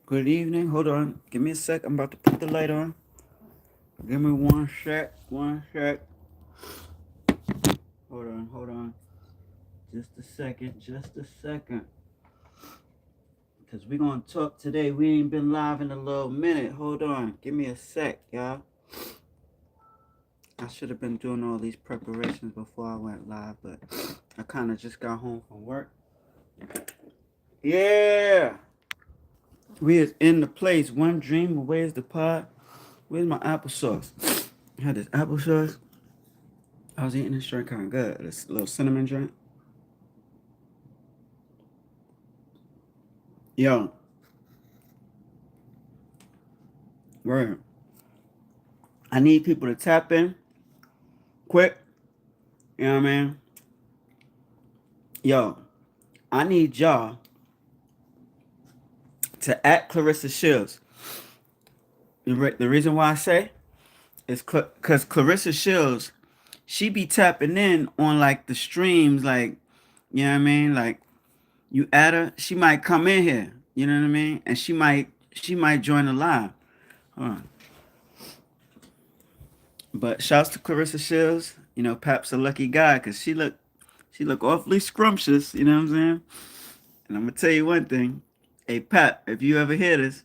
Good evening. Hold on. Give me a sec. I'm about to put the light on. Give me one sec. One sec. Hold on. Hold on. Just a second. Just a second. Because we're going to talk today. We ain't been live in a little minute. Hold on. Give me a sec, y'all. I should have been doing all these preparations before I went live, but I kind of just got home from work. Yeah. We is in the place. One dream. Where's the pod? Where's my applesauce? I had this applesauce. I was eating this drink kind of good. This little cinnamon drink. Yo, word. I need people to tap in quick. You know what I mean? Yo, I need y'all to at Clarissa Shields. The reason why I say is because Clarissa Shields, she be tapping in on like the streams, like, you know what I mean? Like, you add her, she might come in here. You know what I mean? And she might join the live. Hold on. But shouts to Clarissa Shields. You know, Pap's a lucky guy because she look awfully scrumptious. You know what I'm saying? And I'm gonna tell you one thing. Hey Pap, if you ever hear this,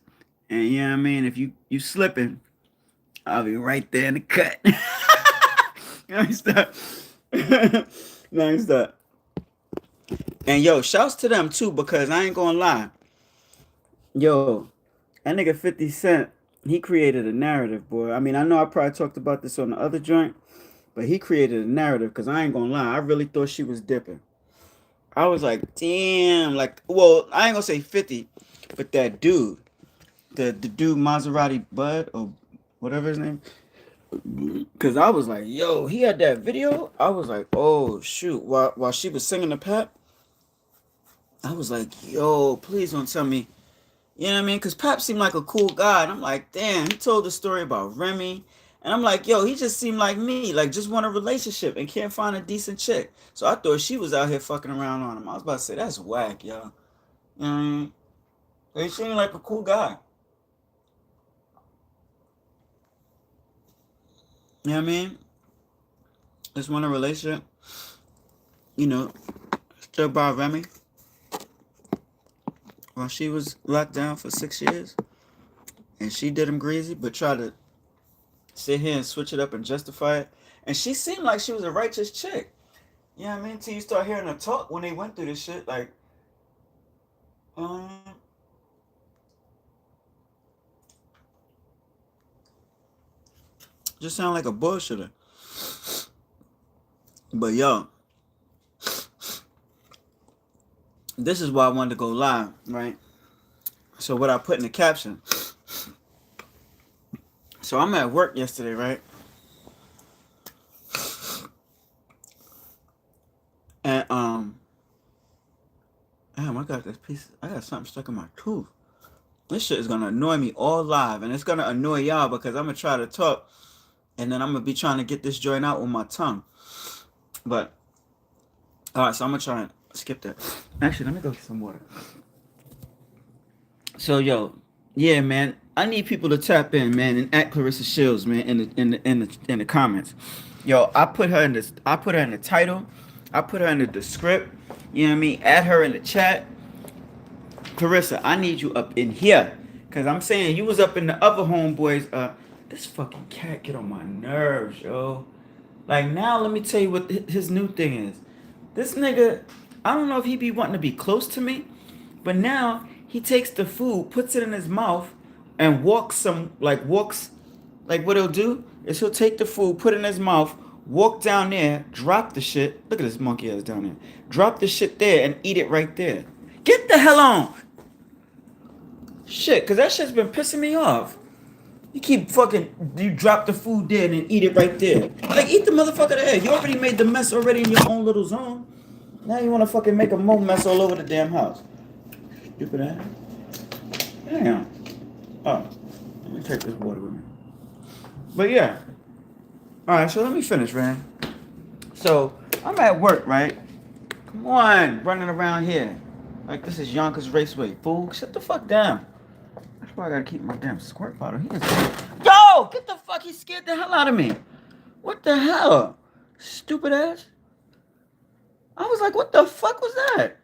and you know what I mean, if you slipping, I'll be right there in the cut. Nice that. Nice that. And yo, shouts to them too because I ain't gonna lie. Yo, that nigga 50 Cent, he created a narrative, boy. I mean, I know I probably talked about this on the other joint, but he created a narrative because I ain't gonna lie. I really thought she was dipping. I was like, damn, like, well, I ain't gonna say 50, but that dude, the dude Maserati Bud or whatever his name, because I was like, yo, he had that video. I was like, oh shoot, while she was singing the Pap, I was like, yo, please don't tell me. You know what I mean? Because Pap seemed like a cool guy. And I'm like, damn, he told the story about Remy. And I'm like, yo, he just seemed like me. Like, just want a relationship and can't find a decent chick. So I thought she was out here fucking around on him. I was about to say, that's whack, yo. You know what I mean? He seemed like a cool guy. You know what I mean? Just want a relationship. You know, still by Remy. While she was locked down for 6 years. And she did him greasy, but tried to sit here and switch it up and justify it. And she seemed like she was a righteous chick. You know what I mean? Till you start hearing her talk when they went through this shit, like, um, just sound like a bullshitter. But yo, this is why I wanted to go live, right? So what I put in the caption. So I'm at work yesterday, right? And damn, I got something stuck in my tooth. This shit is gonna annoy me all live, and it's gonna annoy y'all because I'm gonna try to talk, and then I'm gonna be trying to get this joint out with my tongue. But all right, so I'm gonna try and skip that. Actually, let me go get some water. So yo, yeah, man, I need people to tap in, man, and at Clarissa Shields, man, in the comments. Yo, I put her in the title, I put her in the script. You know what I mean? Add her in the chat. Clarissa, I need you up in here, cause I'm saying you was up in the other homeboys. This fucking cat get on my nerves, yo. Like now, let me tell you what his new thing is. This nigga, I don't know if he be wanting to be close to me, but now he takes the food, puts it in his mouth, and walks like what he'll do is he'll take the food, put it in his mouth, walk down there, drop the shit. Look at this monkey ass down there. Drop the shit there and eat it right there. Get the hell on. Shit, cause that shit's been pissing me off. You drop the food there and then eat it right there. Like, eat the motherfucker there. You already made the mess already in your own little zone. Now you wanna fucking make a more mess all over the damn house. Stupid ass. Damn. Oh, let me take this water with me. But yeah. Alright, so let me finish, man. So, I'm at work, right? Come on, running around here. Like this is Yonkers Raceway. Fool, shut the fuck down. why I gotta keep my damn squirt bottle. Yo, get the fuck! He scared the hell out of me. What the hell? Stupid ass. I was like, what the fuck was that?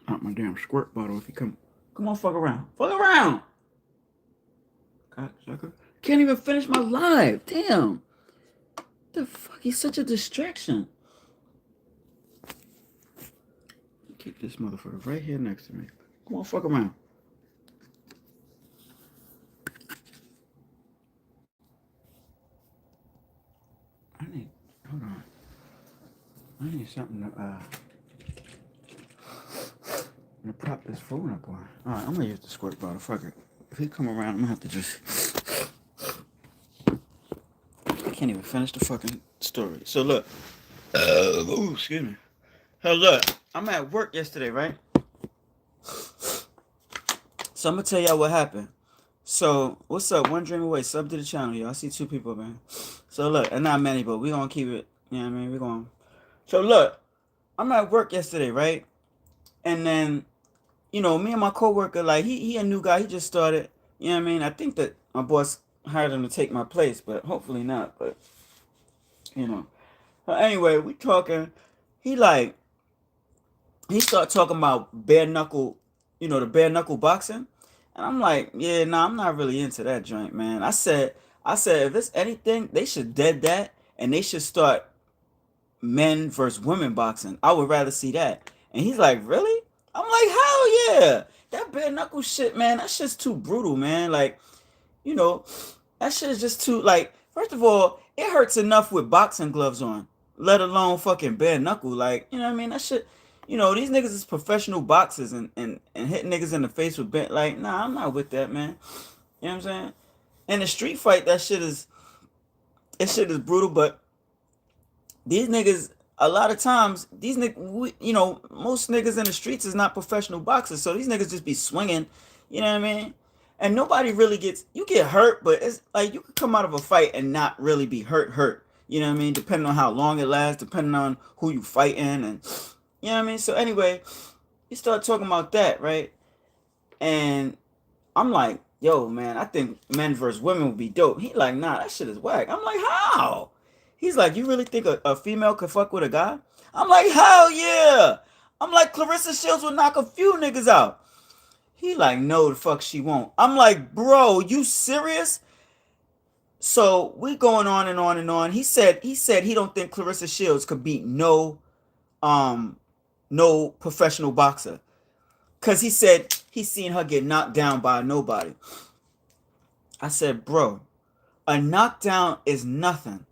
Not my damn squirt bottle. If you come on, fuck around. Fuck around. Cocksucker. Can't even finish my live. Damn. The fuck? He's such a distraction. Keep this motherfucker right here next to me. Come on, fuck around. Hold on. I need something to prop this phone up on. Alright, I'm gonna use the squirt bottle. Fuck it. If he come around, I'm gonna have to just. I can't even finish the fucking story. So look. Excuse me. So look, I'm at work yesterday, right? So I'm gonna tell y'all what happened. So what's up? One Dream Away. Sub to the channel, y'all. I see 2 people, man. So look, and not many, but we gonna keep it. You know what I mean? We're gonna. So look, I'm at work yesterday, right? And then, you know, me and my coworker, like he a new guy. He just started. You know what I mean? I think that my boss hired him to take my place, but hopefully not. But you know. But anyway, we talking. He started talking about bare knuckle, you know, the bare knuckle boxing. And I'm like, yeah, nah, I'm not really into that joint, man. I said, if it's anything, they should dead that and they should start men versus women boxing. I would rather see that. And he's like, really? I'm like, hell yeah. That bare knuckle shit, man, that shit's too brutal, man. Like, you know, that shit is just too, like, first of all, it hurts enough with boxing gloves on, let alone fucking bare knuckle. Like, you know what I mean? That shit, you know, these niggas is professional boxers and hitting niggas in the face with bent. Like, nah, I'm not with that, man. You know what I'm saying? In the street fight, that shit is brutal, but these niggas, a lot of times, these niggas, you know, most niggas in the streets is not professional boxers, so these niggas just be swinging, you know what I mean? And nobody really you get hurt, but it's like you could come out of a fight and not really be hurt, you know what I mean? Depending on how long it lasts, depending on who you fighting, and you know what I mean? So anyway, he started talking about that, right? And I'm like, yo, man, I think men versus women would be dope. He like, nah, that shit is whack. I'm like, how? He's like, you really think a female could fuck with a guy? I'm like, hell yeah. I'm like, Clarissa Shields would knock a few niggas out. He like, no, the fuck she won't. I'm like, bro, you serious? So we going on and on and on. He said he don't think Clarissa Shields could beat no professional boxer. Cause he said he's seen her get knocked down by nobody. I said, bro, a knockdown is nothing.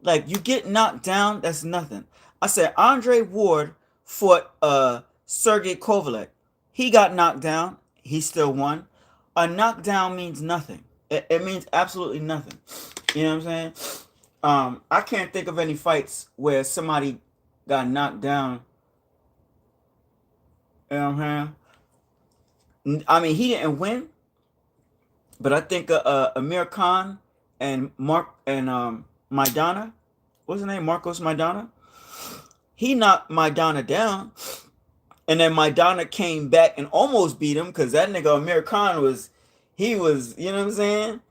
Like, you get knocked down, that's nothing. I said, Andre Ward fought Sergey Kovalev. He got knocked down. He still won. A knockdown means nothing. It means absolutely nothing. You know what I'm saying? I can't think of any fights where somebody got knocked down. You know what I'm saying? I mean, he didn't win. But I think Amir Khan and Maidana, what's his name? Marcos Maidana. He knocked Maidana down, and then Maidana came back and almost beat him because that nigga Amir Khan was, you know what I'm saying?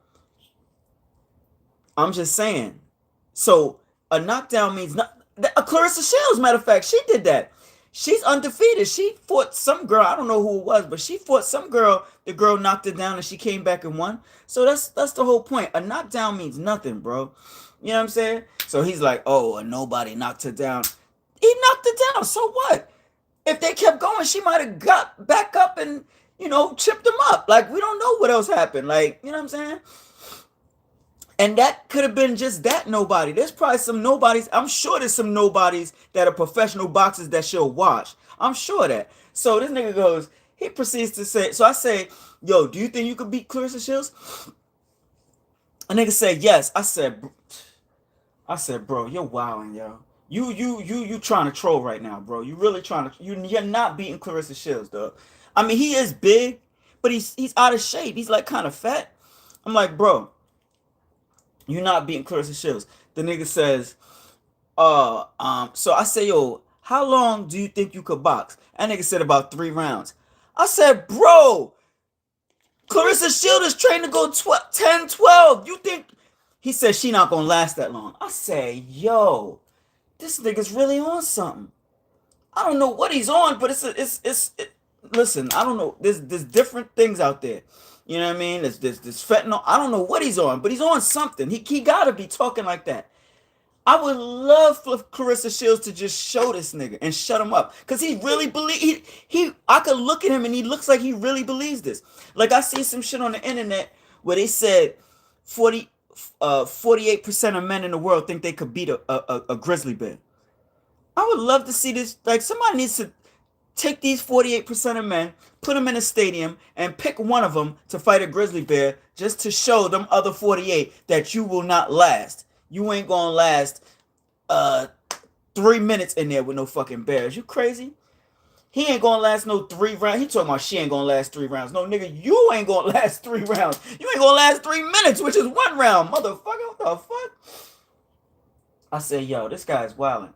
I'm just saying. So a knockdown means not. Clarissa Shields, matter of fact, she did that. She's undefeated. She fought some girl. I don't know who it was, but she fought some girl. The girl knocked her down and she came back and won. So that's the whole point. A knockdown means nothing, bro. You know what I'm saying? So he's like, oh, nobody knocked her down. He knocked her down. So what? If they kept going, she might have got back up and, you know, chipped him up. Like, we don't know what else happened. Like, you know what I'm saying? And that could have been just that nobody. There's probably some nobodies. I'm sure there's some nobodies that are professional boxers that she'll watch. I'm sure that. So this nigga goes, he proceeds to say, so I say, yo, do you think you could beat Clarissa Shields? A nigga said, yes. I said, bro, you're wilding, yo. You trying to troll right now, bro. You really trying to, you're not beating Clarissa Shields, though. I mean, he is big, but he's out of shape. He's like kind of fat. I'm like, bro, you're not beating Clarissa Shields. The nigga says, so I say, yo, how long do you think you could box? That nigga said about 3 rounds. I said, bro, Clarissa Shield is trained to go 10, 12. You think? He said she not gonna last that long. I say, yo, this nigga's really on something. I don't know what he's on, but listen, I don't know. There's different things out there. You know what I mean? There's fentanyl. I don't know what he's on, but he's on something. He gotta be talking like that. I would love for Clarissa Shields to just show this nigga and shut him up, cause he really believe he. I could look at him and he looks like he really believes this. Like I see some shit on the internet where they said 48% of men in the world think they could beat a grizzly bear. I would love to see this. Like somebody needs to take these 48% of men, put them in a stadium, and pick one of them to fight a grizzly bear, just to show them other 48 that you will not last. You ain't gonna last 3 minutes in there with no fucking bears. You crazy? He ain't gonna last no 3 rounds. He talking about she ain't gonna last 3 rounds. No, nigga, you ain't gonna last 3 rounds. You ain't gonna last 3 minutes, which is 1 round, motherfucker. What the fuck? I said, yo, this guy's wilding.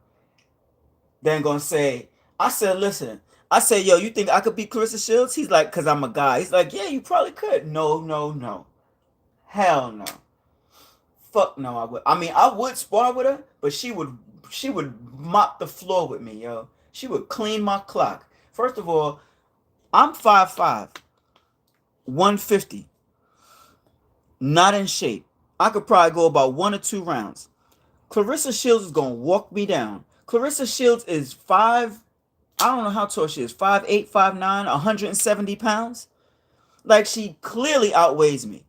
Then gonna say, I said, listen. I said, yo, you think I could beat Clarissa Shields? He's like, cause I'm a guy. He's like, yeah, you probably could. No, no, no. Hell no. Fuck no, I would. I mean, I would spar with her, but she would mop the floor with me, yo. She would clean my clock. First of all, I'm 5'5", 150, not in shape. I could probably go about 1 or 2 rounds. Clarissa Shields is gonna walk me down. Clarissa Shields is I don't know how tall she is, 5'8", 5'9", 170 pounds. Like, she clearly outweighs me.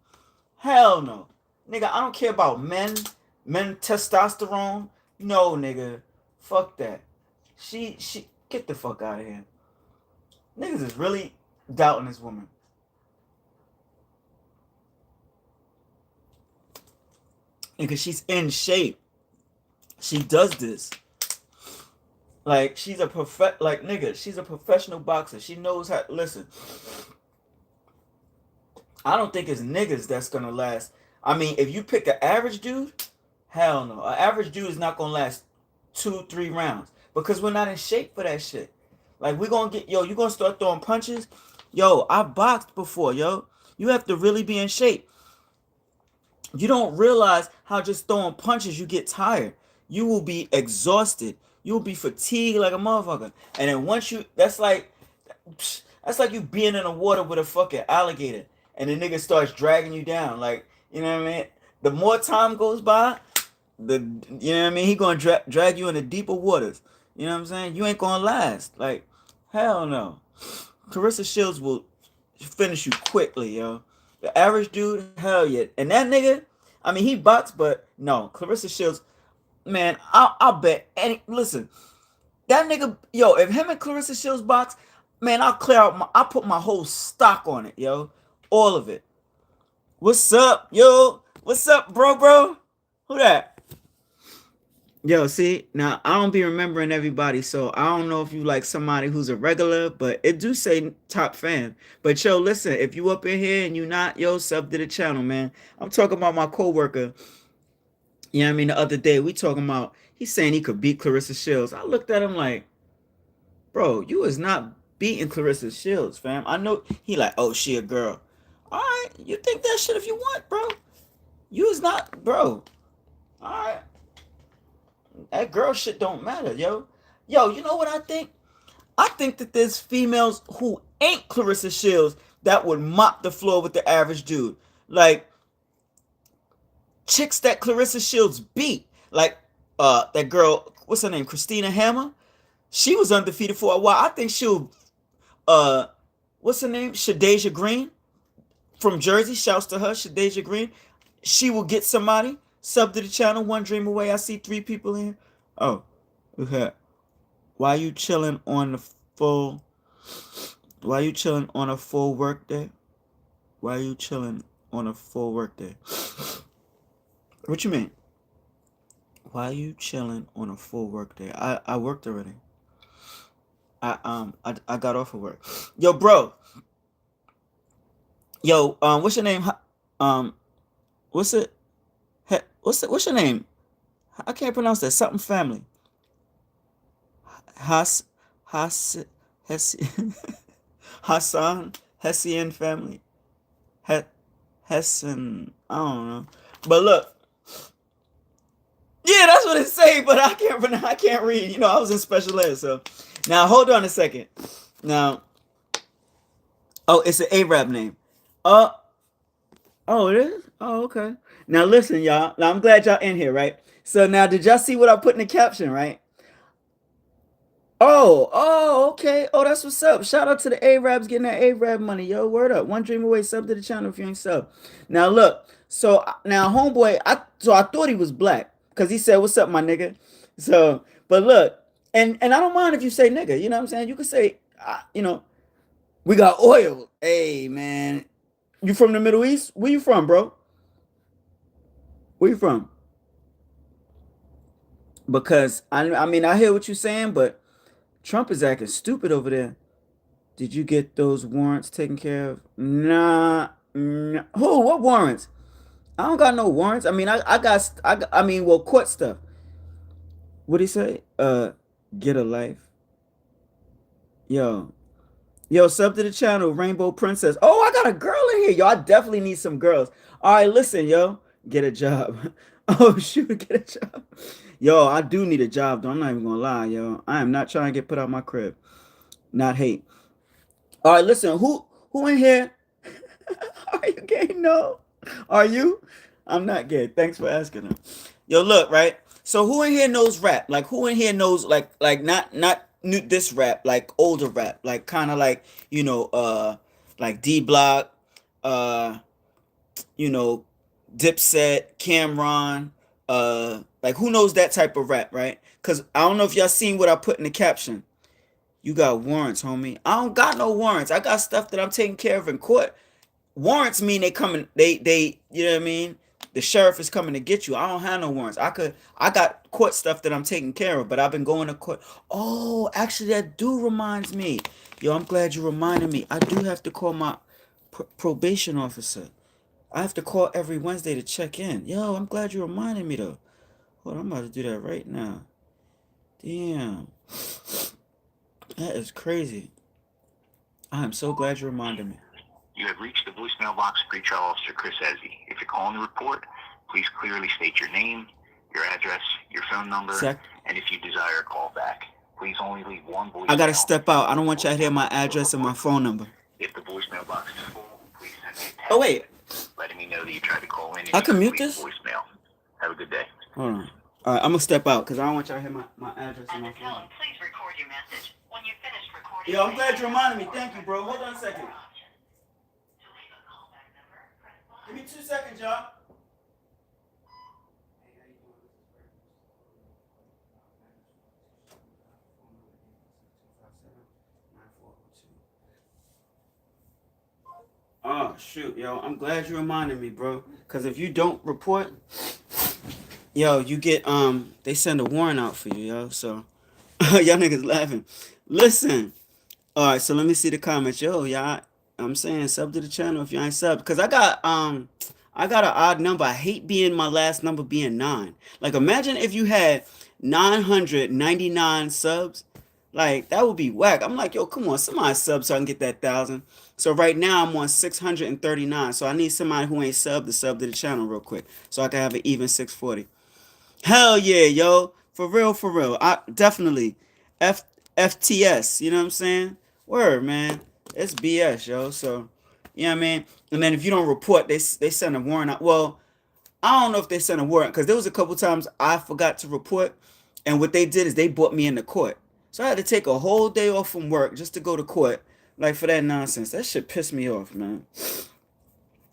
Hell no. Nigga, I don't care about men testosterone. No, nigga. Fuck that. She get the fuck out of here. Niggas is really doubting this woman. Nigga, she's in shape. She does this. Like, she's a she's a professional boxer. She knows how. Listen, I don't think it's niggas that's gonna last. I mean, if you pick an average dude, hell no. An average dude is not gonna last 2, 3 rounds, because we're not in shape for that shit. Like, we're gonna get, yo, you gonna start throwing punches. Yo, I boxed before, yo. You have to really be in shape. You don't realize how just throwing punches you get tired. You will be exhausted. You will be fatigued like a motherfucker. And then once you, that's like you being in the water with a fucking alligator, and the nigga starts dragging you down. Like, you know what I mean? The more time goes by, you know what I mean? He gonna drag you into deeper waters. You know what I'm saying? You ain't gonna last. Like, hell no. Clarissa Shields will finish you quickly, yo. The average dude, hell yeah. And that nigga, I mean, he boxed, but no. Clarissa Shields, man, I'll bet. Listen, that nigga, yo, if him and Clarissa Shields box, man, I'll put my whole stock on it, yo. All of it. What's up, yo? What's up, bro? Who that? Yo, see, now I don't be remembering everybody, so I don't know if you like somebody who's a regular, but it do say top fan. But yo, listen, if you up in here and you not, yo, sub to the channel, man. I'm talking about my coworker. You know what I mean? The other day, we talking about, he's saying he could beat Clarissa Shields. I looked at him like, bro, you is not beating Clarissa Shields, fam. I know, he like, oh, she a girl. All right, you think that shit if you want, bro. You is not, bro. All right. That girl shit don't matter, yo. Yo, you know what I think? I think that there's females who ain't Clarissa Shields that would mop the floor with the average dude. Like, chicks that Clarissa Shields beat. Like, that girl, what's her name? Christina Hammer? She was undefeated for a while. I think she'll, what's her name? Shadeja Green from Jersey. Shouts to her, Shadeja Green. She will get somebody. Sub to the channel, One Dream Away. I see 3 people in here. Oh, okay. Why you chilling on a full work day? Why you chilling on a full work day? What you mean? Why you chilling on a full work day? I worked already. I got off of work. Yo, bro. Yo, what's your name? What's it? What's your name? I can't pronounce that. Something family. Has Has Hessian Hassan Hessian family. He, Hessen. I don't know. But look, yeah, that's what it say. But I can't. I can't read. You know, I was in special ed. So now hold on a second. Now, oh, it's an Arab name. Uh, oh, it is. Oh, okay. Now listen, y'all. Now I'm glad y'all in here, right? So now, did y'all see what I put in the caption, right? Oh, okay. Oh, that's what's up. Shout out to the Arabs getting that Arab money. Yo, word up. One dream away. Sub to the channel if you ain't sub. Now look. So now homeboy, I thought he was black because he said, "What's up, my nigga?" So, but look, and I don't mind if you say nigga. You know what I'm saying? You could say, we got oil. Hey man, you from the Middle East? Where you from, bro? Where you from? Because I mean, I hear what you're saying, but Trump is acting stupid over there. Did you get those warrants taken care of? Nah. Who? What warrants? I don't got no warrants. I mean, I mean, well, court stuff. What he say? Get a life. Yo. Yo, sub to the channel, Rainbow Princess. Oh, I got a girl in here. Yo, I definitely need some girls. All right, listen, yo. Get a job. Oh, shoot, get a job. Yo, I do need a job, though. I'm not even gonna lie, yo. I am not trying to get put out my crib. Not hate. All right, listen, who in here? Are you gay? No. Are you? I'm not gay. Thanks for asking them. Yo, look, right? So who in here knows rap? Like who in here knows like not new this rap, like older rap, like kind of like, like D Block, uh, you know, Dipset, Cameron, like who knows that type of rap, right? Cuz I don't know if y'all seen what I put in the caption. You got warrants, homie. I don't got no warrants. I got stuff that I'm taking care of in court. Warrants mean they coming, they you know what I mean, the sheriff is coming to get you. I don't have no warrants. I got court stuff that I'm taking care of, but I've been going to court. Oh, actually that do reminds me. Yo, I'm glad you reminded me. I do have to call my probation officer. I have to call every Wednesday to check in. Yo, I'm glad you reminded me though. Hold on, I'm about to do that right now. Damn, that is crazy. I am so glad you reminded me. You have reached the voicemail box of Pretrial Officer Chris Ezzy. If you're calling to report, please clearly state your name, your address, your phone number, and if you desire a call back. Please only leave one voicemail. I gotta step out. I don't want y'all to hear my address and my phone number. If the voicemail box is full, please send me a text. Oh wait, letting me know that you tried to call in. I can mute this. Voicemail. Have a good day. Hold on. All right, I'm gonna step out because I don't want y'all to hear my address and my phone. Please record your message. When you're finished recording. Yo, I'm glad you reminded me. Thank you, bro. Hold on a second. Give me 2 seconds, y'all. Oh shoot, yo, I'm glad you reminded me, bro. Cause if you don't report, yo, you get they send a warrant out for you, yo. So y'all niggas laughing. Listen. All right, so let me see the comments. Yo, y'all, I'm saying sub to the channel if you ain't sub. Cause I got an odd number. I hate being my last number being 9. Like imagine if you had 999 subs. Like that would be whack. I'm like, yo, come on, somebody sub so I can get that 1,000. So right now I'm on 639. So I need somebody who ain't sub to sub to the channel real quick. So I can have an even 640. Hell yeah, yo. For real, for real. I definitely FTS, you know what I'm saying? Word, man. It's BS, yo. So, you know what I mean? And then if you don't report, they send a warrant out. Well, I don't know if they sent a warrant because there was a couple times I forgot to report. And what they did is they brought me into court. So I had to take a whole day off from work just to go to court. Like for that nonsense. That shit pissed me off, man.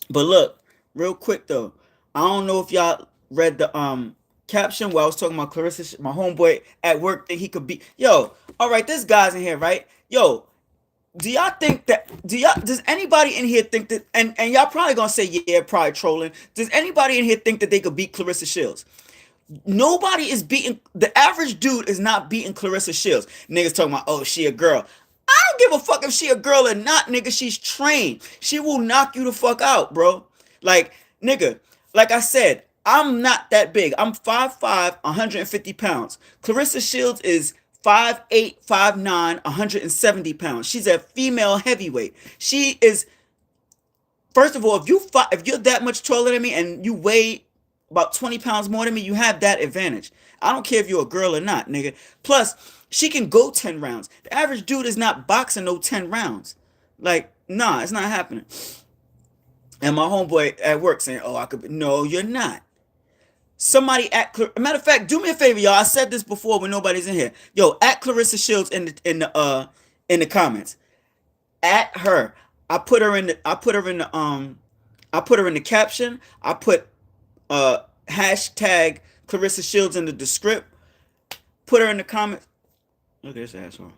But look, real quick though. I don't know if y'all read the caption where I was talking about Clarissa, my homeboy at work think he could be. Yo, all right, this guy's in here, right? Yo, do y'all think that does anybody in here think that and y'all probably gonna say yeah, probably trolling. Does anybody in here think that they could beat Clarissa Shields? Nobody is beating, the average dude is not beating Clarissa Shields. Niggas talking about, oh, she a girl. I don't give a fuck if she a girl or not, nigga. She's trained. She will knock you the fuck out, bro. Like, nigga, like I said, I'm not that big. I'm 5'5", 150 pounds. Clarissa Shields is 5'8", 5'9", 170 pounds. She's a female heavyweight. She is, first of all, if you're that much taller than me and you weigh about 20 pounds more than me, you have that advantage. I don't care if you're a girl or not, nigga. Plus, she can go 10 rounds. The average dude is not boxing no 10 rounds. Like, nah, it's not happening. And my homeboy at work saying, oh, I could be. No, you're not. Somebody matter of fact, do me a favor, y'all. I said this before when nobody's in here. Yo, at Clarissa Shields in the comments. At her. I put her in the caption. I put hashtag Clarissa Shields in the script. Put her in the comments. Look at this asshole.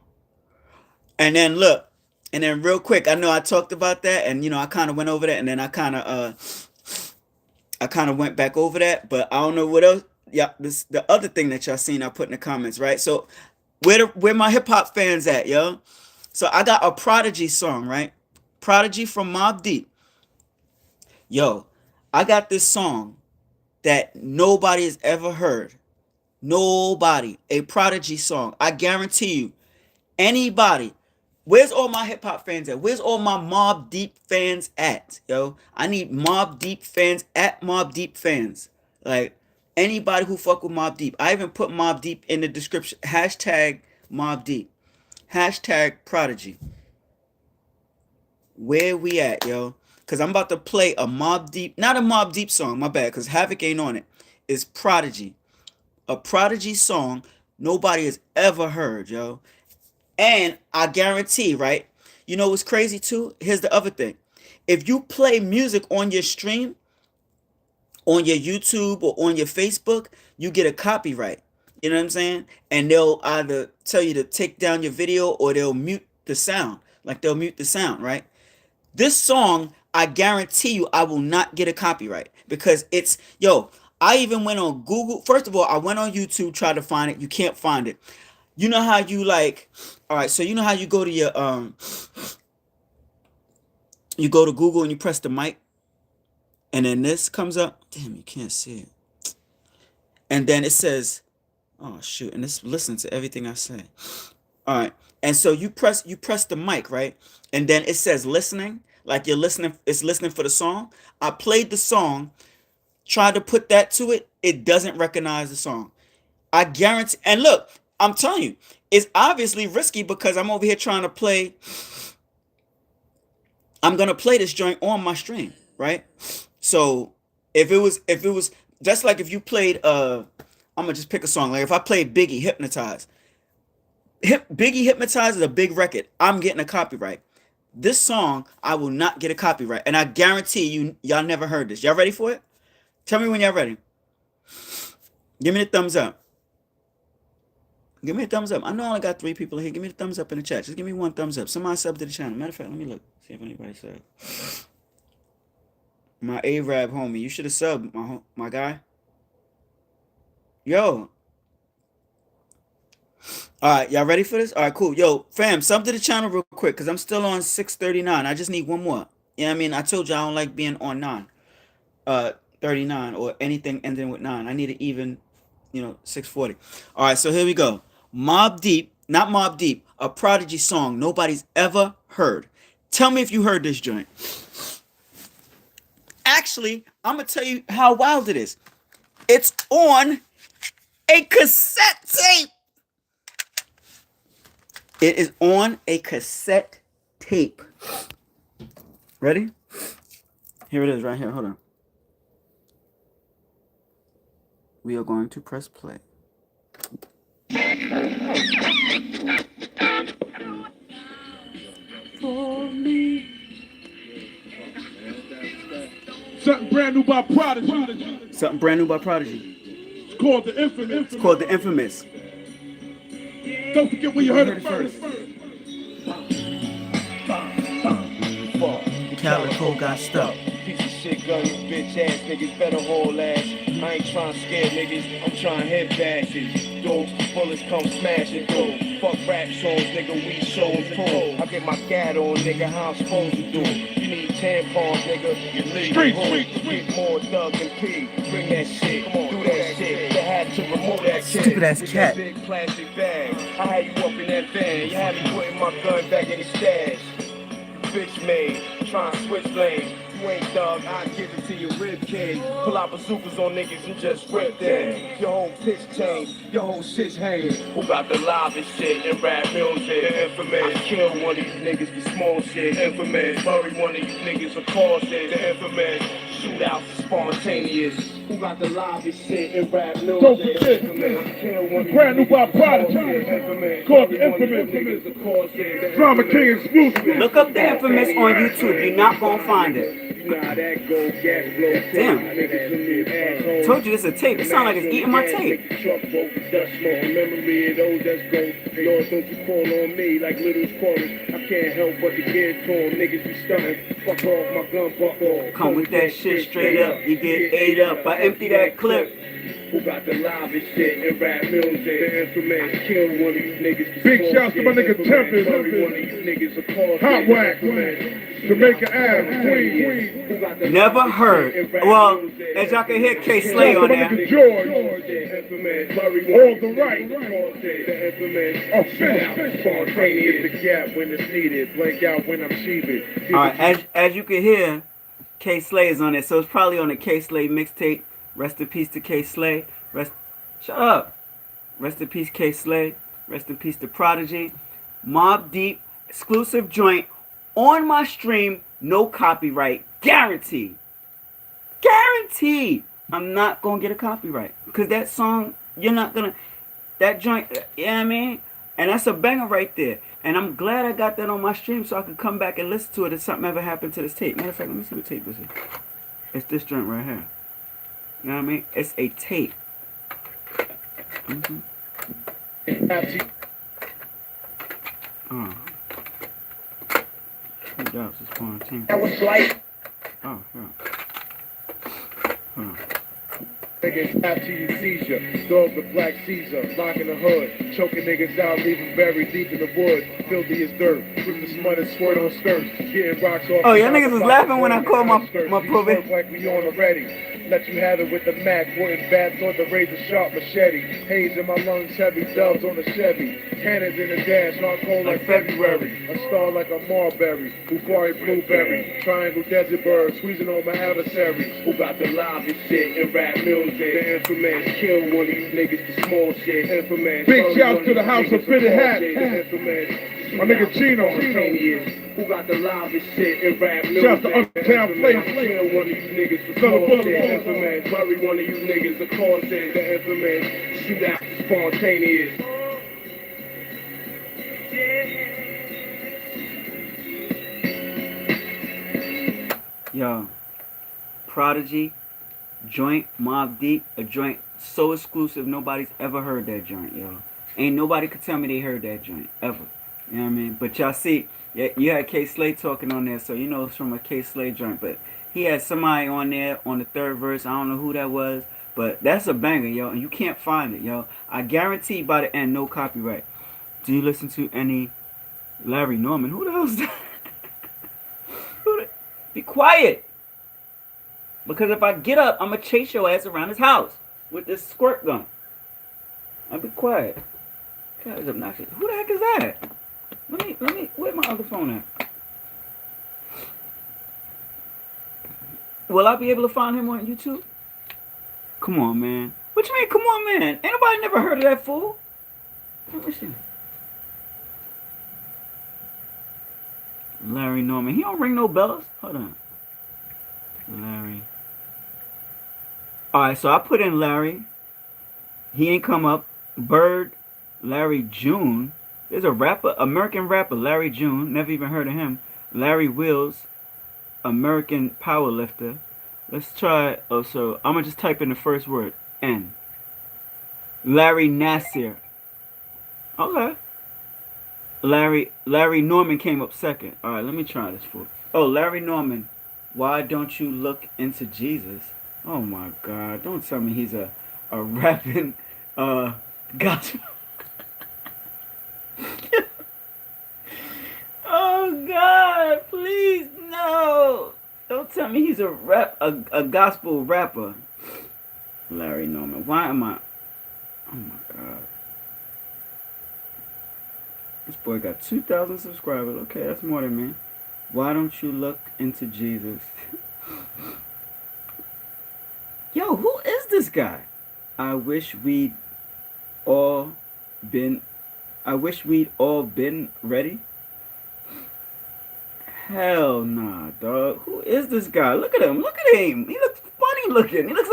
And then look, and then real quick, I know I talked about that, and I kind of went over that, and then I kind of went back over that, but I don't know what else. Yeah, the other thing that y'all seen I put in the comments, right? So where my hip hop fans at, yo? So I got a Prodigy song, right? Prodigy from Mobb Deep. Yo, I got this song that nobody has ever heard. Nobody. A Prodigy song. I guarantee you, anybody. Where's all my hip hop fans at? Where's all my Mobb Deep fans at? Yo, I need Mobb Deep fans at Mobb Deep fans. Like, anybody who fuck with Mobb Deep. I even put Mobb Deep in the description. Hashtag Mobb Deep. Hashtag Prodigy. Where we at, yo? Because I'm about to play a Mobb Deep, not a Mobb Deep song, my bad, because Havoc ain't on it. It's Prodigy. A Prodigy song nobody has ever heard, yo. And I guarantee, right? You know what's crazy too? Here's the other thing. If you play music on your stream, on your YouTube or on your Facebook, you get a copyright. You know what I'm saying? And they'll either tell you to take down your video or they'll mute the sound. Like they'll mute the sound, right? This song, I guarantee you I will not get a copyright. Because it's, yo, I even went on Google. First of all, I went on YouTube, tried to find it. You can't find it. You know how you like, all right, so you know how you go to your, you go to Google and you press the mic, and then this comes up. Damn, you can't see it. And then it says, oh, shoot, and this listen to everything I say. All right, and so you press the mic, right? And then it says listening, like you're listening, it's listening for the song. I played the song, tried to put that to it. It doesn't recognize the song. I guarantee, and look, I'm telling you, it's obviously risky because I'm over here trying to play. I'm gonna play this joint on my stream, right? So if it was just like if you played I'm gonna just pick a song. Like if I played Biggie Hypnotize. Biggie Hypnotize is a big record. I'm getting a copyright. This song, I will not get a copyright. And I guarantee you, y'all never heard this. Y'all ready for it? Tell me when y'all ready. Give me the thumbs up. Give me a thumbs up. I know I only got 3 people here. Give me the thumbs up in the chat. Just give me 1 thumbs up. Somebody sub to the channel. Matter of fact, let me look. See if anybody said. My Arab homie. You should have subbed, my guy. Yo. Alright, y'all ready for this? Alright, cool. Yo, fam, sub to the channel real quick, because I'm still on 639. I just need 1 more. You know what I mean? I told you I don't like being on 39 or anything ending with 9. I need it even, 640. Alright, so here we go. Mobb Deep, not Mobb Deep, a Prodigy song nobody's ever heard. Tell me if you heard this joint. Actually, I'm going to tell you how wild it is. It's on a cassette tape. It is on a cassette tape. Ready? Here it is right here. Hold on. We are going to press play. For me. Something brand new by Prodigy. Something brand new by Prodigy. It's called The Infamous. It's called The Infamous. Don't forget where you heard it first. Calico got stuck. Piece of shit gun, you bitch ass niggas better haul ass. I ain't trying to scare niggas, I'm trying to hit bashes. Dogs, bullets come smashing through. Fuck rap songs, nigga, we show and pull. I get my gat on, nigga, how I'm supposed to do. You need tampons, nigga, you leave Street. Get more thug and P. Bring that shit, do that shit. The had to remove that kid. Stupid ass With cat. that big plastic bag. I had you up in that van. You had me putting my gun back in the stash. Bitch made, trying to switch lanes. You ain't thug, I give it to your rib cage. Pull out bazookas on niggas and just rip them. Your whole pitch change, your whole shit's hanging. Who got the livest shit in rap music? The infamous. I kill one of you niggas for small shit. Infamous. Bury one of you niggas for cause shit. The infamous. Shootouts spontaneous. Who got the livest shit in rap music? Don't forget, brand new by Prodigy. Called the infamous Drama King exclusive. Look up the infamous on YouTube. You're not gonna find it. Damn. Told you this is a tape. It sounds like it's eating my tape. Lord, don't you call on me like Little's calling. I can't help but to get torn. Niggas be stunning. Fuck off, my gun buck off. Come with that shit straight up. You get ate up. I empty that clip. Who got the livest shit in rap music? The infamous. Kill one of you niggas. Big shouts to my nigga Tempest. One of you niggas a call. Hot Wax. Jamaica Ave, Queens. Never heard. Well, as y'all can hear K Slay on there. George. All the right. Spontaneous the gap when it's needed. Blank out when I'm cheated. Alright, as you can hear, K Slay is on it. So it's probably on the K Slay mixtape. Rest in peace to K Slay. Shut up. Rest in peace, K Slay. Rest in peace to Prodigy. Mobb Deep exclusive joint on my stream. No copyright. Guaranteed. Guaranteed. I'm not gonna get a copyright. Because that song, you're not gonna. That joint, you know what I mean? And that's a banger right there. And I'm glad I got that on my stream so I could come back and listen to it if something ever happened to this tape. Matter of fact, let me see what tape this is. It's this joint right here. You know what I mean? It's a tape. Mm-hmm. Oh. Who doubts it's quarantine? That was like. Oh, yeah. Huh. Niggas after you seizure, dog the black Caesar, locking the hood, choking niggas out, leaving buried deep in the wood, filthy as dirt, with the smut squirt on skirts, getting rocks off. Oh, y'all niggas was laughing when I called my probation. Like we on already. Let you have it with the Mac, wooden bats on the razor sharp machete. Haze in my lungs, heavy dubs on the Chevy. Cannons in the dash, not cold like February. A star like a Marbury, Bufari Blueberry. Triangle Desert Bird, squeezing on my adversaries. Who got the livest shit in rap music? The infamous, kill one of you niggas for small shit. Infamous. Big shouts to the House of Fitted Hats. The infamous. My nigga Chino. Who got the livest shit in rap music? Shouts to Uptown Place. Kill one of you niggas for small shit. Infamous. Bury one of you niggas a cause shit. The infamous. Shoot out spontaneous. Yo, Prodigy, joint, Mobb Deep, a joint so exclusive nobody's ever heard that joint, yo. Ain't nobody could tell me they heard that joint, ever. You know what I mean? But y'all see, yeah, you had K Slay talking on there, so you know it's from a K Slay joint. But he had somebody on there on the third verse. I don't know who that was, but that's a banger, yo. And you can't find it, yo. I guarantee by the end, no copyright. Do you listen to any Larry Norman? Who the hell's that? Be quiet. Because if I get up, I'm going to chase your ass around his house with this squirt gun. I'll be quiet. God, it's obnoxious. Who the heck is that? Let me, where's my other phone at? Will I be able to find him on YouTube? Come on, man. What you mean, come on, man? Ain't nobody never heard of that fool. Let me see. Larry Norman. He don't ring no bells. Hold on. Larry. Alright, so I put in Larry. He ain't come up. Bird. Larry June. There's a rapper, American rapper, Larry June. Never even heard of him. Larry Wills. American powerlifter. Let's try. Oh, so I'm going to just type in the first word. N. Larry Nasir. Okay. Larry Norman came up second. All right, let me try this for. Oh, Larry Norman. Why don't you look into Jesus? Oh my God! Don't tell me he's a rapping gospel. Oh God! Please no! Don't tell me he's a gospel rapper. Larry Norman. Why am I? Oh my God. This boy got 2,000 subscribers. Okay, that's more than me. Why don't you look into Jesus? Yo, who is this guy? I wish we'd all been. I wish we'd all been ready. Hell nah, dog. Who is this guy? Look at him. Look at him. He looks funny looking. He looks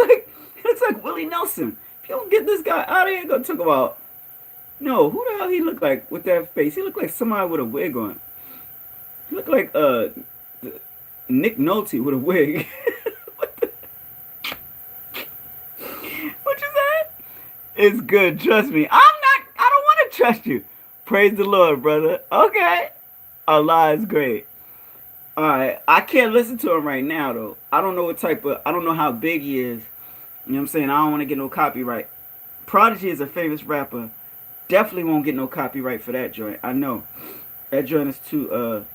like Willie Nelson. If you don't get this guy out of here, gonna talk about. No, who the hell he look like with that face? He look like somebody with a wig on. He look like Nick Nolte with a wig. What the? What you said? It's good. Trust me. I don't want to trust you. Praise the Lord, brother. Okay. Allah is great. All right. I can't listen to him right now though. I don't know what type of. I don't know how big he is. You know what I'm saying? I don't want to get no copyright. Prodigy is a famous rapper. Definitely won't get no copyright for that joint. I know. That joint is too.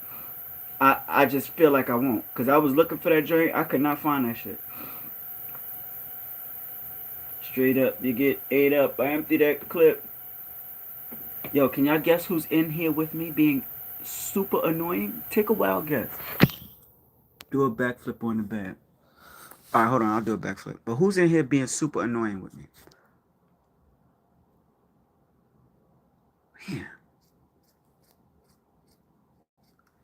I just feel like I won't. Because I was looking for that joint. I could not find that shit. Straight up. You get ate up. I emptied that clip. Yo, can y'all guess who's in here with me being super annoying? Take a wild guess. Do a backflip on the bed. Alright, hold on. I'll do a backflip. But who's in here being super annoying with me? Man.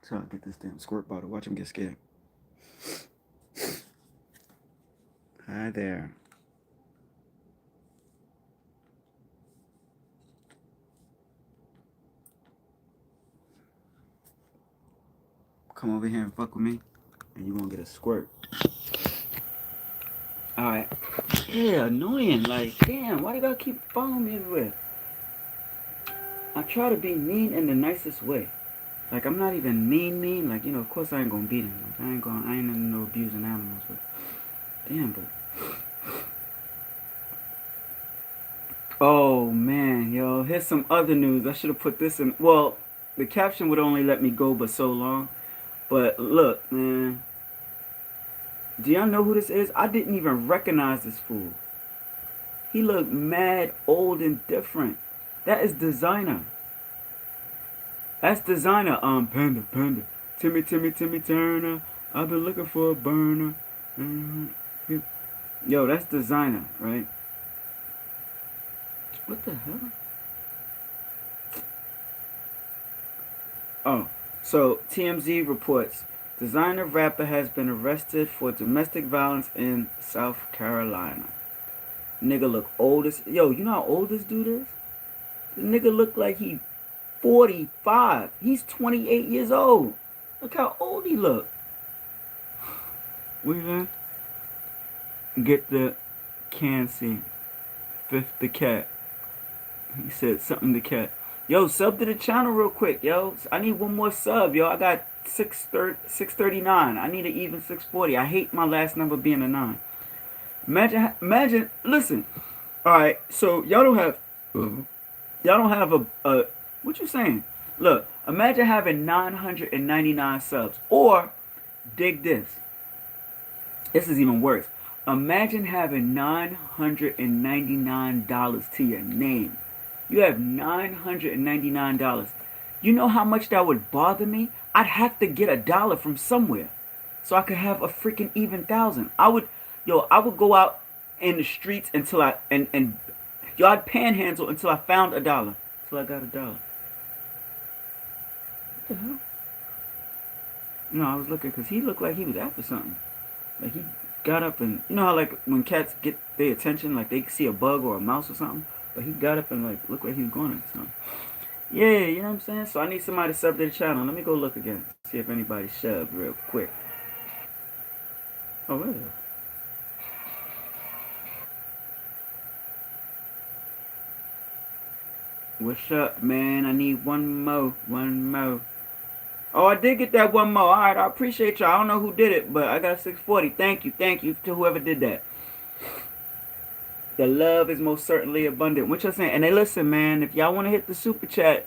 So I'll get this damn squirt bottle. Watch him get scared. Hi there. Come over here and fuck with me, and you won't get a squirt. Alright. Yeah, annoying. Like, damn, why they gotta keep following me everywhere? I try to be mean in the nicest way. Like, I'm not even mean. Like, you know, of course I ain't gonna beat him. Like, I ain't into no abusing animals, but damn, but. Oh man, yo, here's some other news. I should have put this in. Well, the caption would only let me go but so long. But look, man. Do y'all know who this is? I didn't even recognize this fool. He looked mad old and different. That is designer. That's designer. Panda. Timmy Turner. I've been looking for a burner. Yo, that's designer, right? What the hell? Oh, so TMZ reports designer rapper has been arrested for domestic violence in South Carolina. Nigga look old as... Yo, you know how old this dude is? The nigga look like he 45. He's 28 years old. Look how old he look. What you saying? Get the can see. Fifth the cat. He said something to cat. Yo, sub to the channel real quick, yo. I need one more sub, yo. I got 639. I need an even 640. I hate my last number being a 9. Imagine, listen. Alright, so y'all don't have a what you saying? Look, imagine having 999 subs. Or, dig this. This is even worse. Imagine having $999 to your name. You have $999. You know how much that would bother me? I'd have to get $1 from somewhere so I could have a freaking even 1,000. I would go out in the streets until I'd panhandle until I found $1. Till I got $1. What the hell? No, I was looking because he looked like he was after something. Like he got up and, you know how like when cats get their attention, like they see a bug or a mouse or something, but he got up and like looked like he was going at something. Yeah, you know what I'm saying? So I need somebody to sub to the channel. Let me go look again. See if anybody shoved real quick. Oh, really? What's up, man? I need one more. Oh, I did get that one more. All right, I appreciate y'all. I don't know who did it, but I got 640. Thank you to whoever did that. The love is most certainly abundant. What y'all saying? And hey, listen, man, if y'all want to hit the super chat,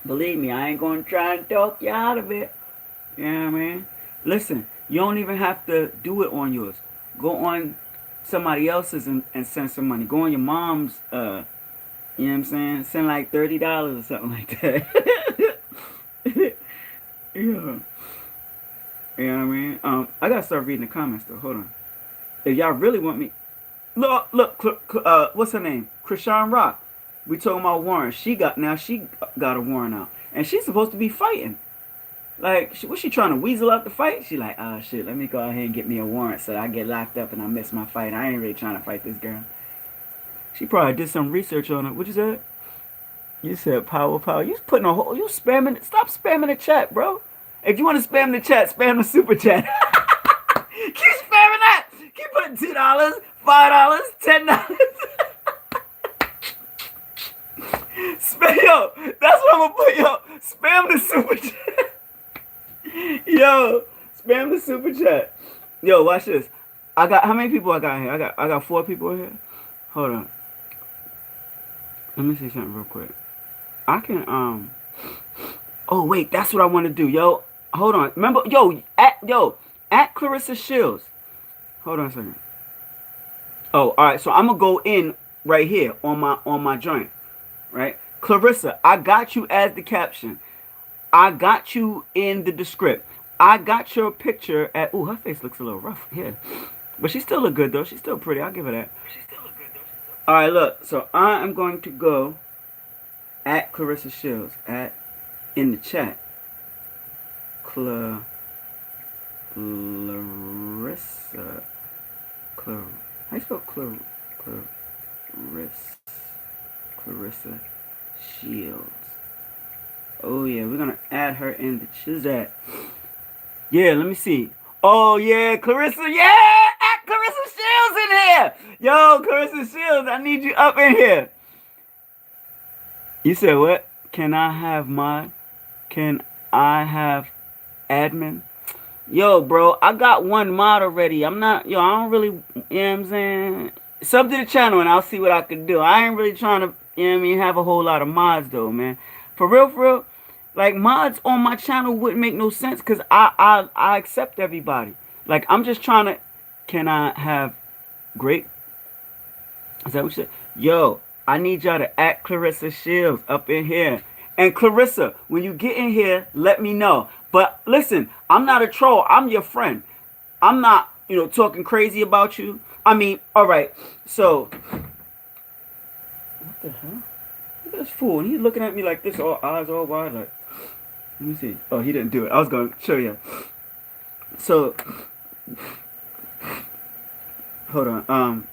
believe me, I ain't going to try and talk you out of it. You know what I mean? Listen, you don't even have to do it on yours. Go on somebody else's and send some money. Go on your mom's, you know what I'm saying? Send like $30 or something like that. Yeah. You know what I mean? I gotta start reading the comments though. Hold on. If y'all really want me, look, what's her name? Krishan Rock. We talking about warrant. She got a warrant out, and she's supposed to be fighting. Like, was she trying to weasel out the fight? She like, oh shit, let me go ahead and get me a warrant so I get locked up and I miss my fight. I ain't really trying to fight this girl. She probably did some research on it. What you said? You said power. You putting a whole, you spamming. Stop spamming the chat, bro. If you want to spam the chat, spam the super chat. Keep spamming that. Keep putting $2, $5, $10. Spam, yo, that's what I'm gonna put, yo. Spam the super chat. Yo, spam the super chat. Yo, watch this. I got, how many people I got in here? I got 4 people in here. Hold on. Let me see something real quick. I can oh wait, that's what I want to do. Yo, hold on. Remember, at Clarissa Shields. Hold on a second. Oh, all right. So I'm gonna go in right here on my joint. Right? Clarissa, I got you as the caption. I got you in the descript. I got your picture at, ooh, her face looks a little rough here. But she still look good though. She's still pretty. I'll give her that. Alright, look. So I am going to go at Clarissa Shields in the chat. Clarissa. How you spell Clarissa Shields. Oh yeah, we're gonna add her in the chat. Yeah, let me see. Oh yeah, Clarissa, yeah! At Clarissa Shields in here! Yo, Clarissa Shields, I need you up in here. You said what? Can I have admin? Yo, bro, I got one mod already. I don't really, you know what I'm saying? Sub to the channel and I'll see what I can do. I ain't really trying to, you know what I mean, have a whole lot of mods though, man. For real, like mods on my channel wouldn't make no sense because I accept everybody. Like, I'm just trying to, can I have great? Is that what you said? Yo, I need y'all to act Clarissa Shields up in here. And Clarissa, when you get in here, let me know. But listen, I'm not a troll. I'm your friend. I'm not, talking crazy about you. I mean, all right. So, what the hell? Look at this fool. And he's looking at me like this, all eyes all wide. Like, let me see. Oh, he didn't do it. I was going to show you. So, hold on.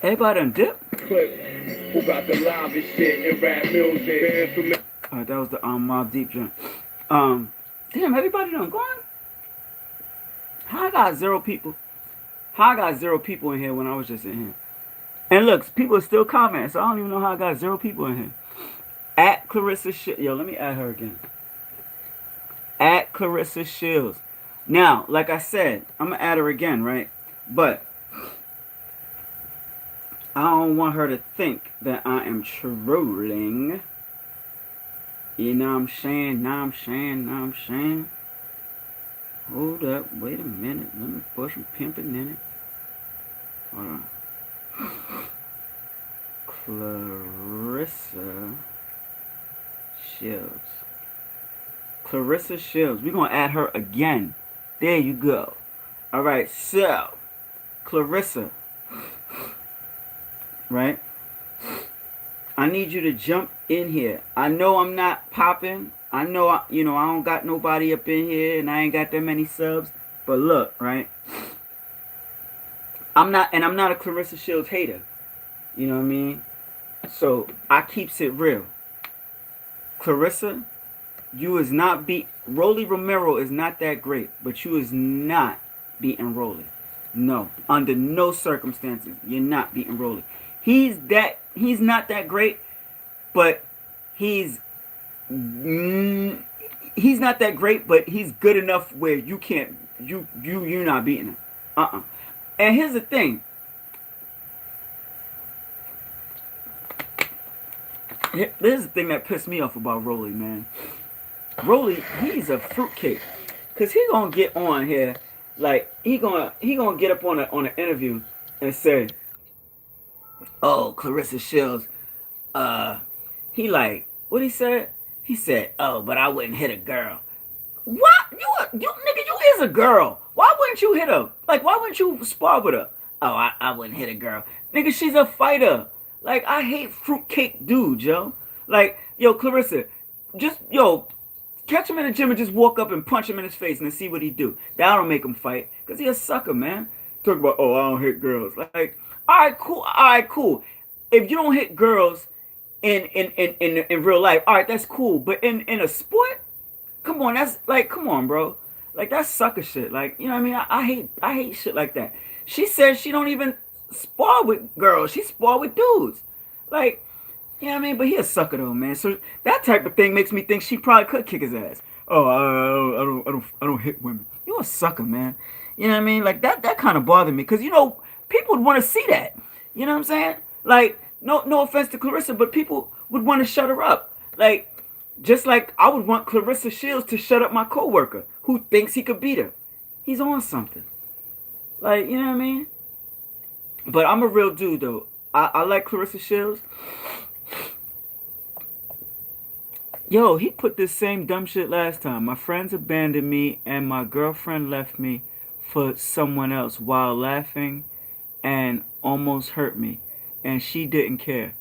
Everybody done dip? Who got the livest shit in rap music? Alright, that was the Mob Deep joint. Damn, everybody done gone? How I got 0 people? How I got 0 people in here when I was just in here? And look, people are still commenting, so I don't even know how I got 0 people in here. At Clarissa Shields. Yo, let me add her again. At Clarissa Shields. Now, like I said, I'm going to add her again, right? But I don't want her to think that I am trolling. You know what I'm saying? Hold up. Wait a minute. Let me put some pimping in it. Hold on. Clarissa Shields. Clarissa Shields. We're going to add her again. There you go. Alright, so Clarissa. Right? I need you to jump in here. I know I'm not popping. I know, I don't got nobody up in here and I ain't got that many subs. But look, right? I'm not a Clarissa Shields hater. You know what I mean? So, I keeps it real. Clarissa, you is not Rolly Romero is not that great. But you is not beating Rolly. No. Under no circumstances. You're not beating Rolly. He's not that great, but he's not that great, but he's good enough where you can't, you're not beating him. And here's the thing. This is the thing that pissed me off about Rolly, man. Rolly, he's a fruitcake. Cause he gonna get on here, like he gonna get up on an interview and say, "Oh, Clarissa Shields, he like what he said? He said, "Oh, but I wouldn't hit a girl." What? You nigga, you is a girl. Why wouldn't you hit her? Like, why wouldn't you spar with her? Oh, I wouldn't hit a girl. Nigga, she's a fighter. Like, I hate fruitcake dudes, yo. Like, yo, Clarissa, just, yo, catch him in the gym and just walk up and punch him in his face and then see what he do. That'll make him fight. Because he a sucker, man. Talk about, oh, I don't hit girls. Like, all right, cool. If you don't hit girls in real life, all right, that's cool. But in a sport, come on, that's like, come on, bro. Like, that's sucker shit. Like, you know what I mean? I hate shit like that. She says she don't even spar with girls. She spar with dudes. Like, you know what I mean? But he a sucker though, man. So that type of thing makes me think she probably could kick his ass. Oh, I don't hit women. You a sucker, man. You know what I mean? Like that kind of bothered me because you know people would want to see that. You know what I'm saying? Like, no offense to Clarissa, but people would want to shut her up. Like, just like I would want Clarissa Shields to shut up my coworker who thinks he could beat her. He's on something. Like, you know what I mean? But I'm a real dude, though. I like Clarissa Shields. Yo, he put this same dumb shit last time. My friends abandoned me and my girlfriend left me for someone else while laughing and almost hurt me. And she didn't care.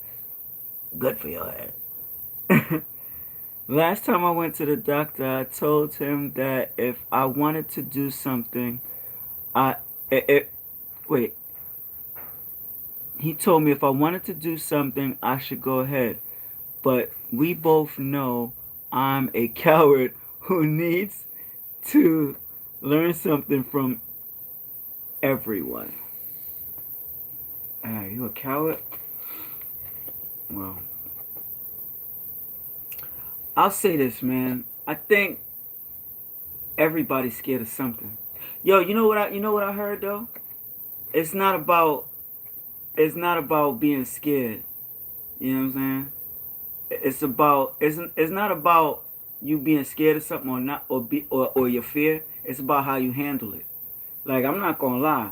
Good for your head. Last time I went to the doctor, I told him that if I wanted to do something, he told me if I wanted to do something, I should go ahead. But we both know I'm a coward who needs to learn something from everyone. You a coward? Well, I'll say this, man. I think everybody's scared of something. Yo, you know what I heard though? It's not about being scared. You know what I'm saying? It's not about you being scared of something or not or your fear. It's about how you handle it. Like, I'm not gonna lie.